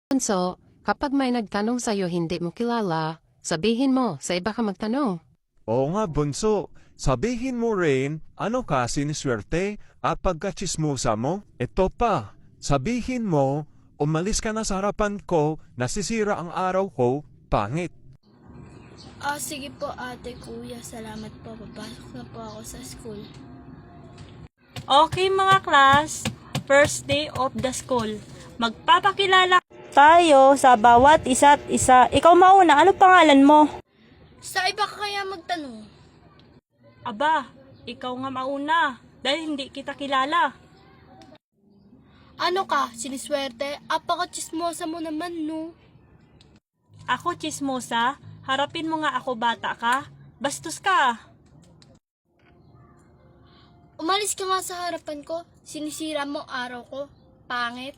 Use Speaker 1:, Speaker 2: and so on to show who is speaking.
Speaker 1: Bunso, kapag may nagtanong sa'yo hindi mo kilala, sabihin mo, sa iba ka magtanong.
Speaker 2: Oo nga, bunso. Sabihin mo rin, ano ka siniswerte at pagkatsismusa mo? Ito pa, sabihin mo, umalis ka na sa harapan ko, nasisira ang araw ko, pangit.
Speaker 3: Sige po ate, kuya. Salamat po. Papasok na po ako sa school.
Speaker 4: Okay mga class, first day of the school. Magpapakilala tayo sa bawat isa't isa. Ikaw mauna, ano pangalan mo?
Speaker 3: Sa iba ka kaya magtanong?
Speaker 4: Aba, ikaw nga mauna, dahil hindi kita kilala.
Speaker 3: Ano ka? Siniswerte? Apaka-chismosa mo naman, no?
Speaker 4: Ako chismosa, harapin mo nga ako, bata ka. Bastos ka.
Speaker 3: Umalis ka nga sa harapan ko. Sinisira mo araw ko. Pangit.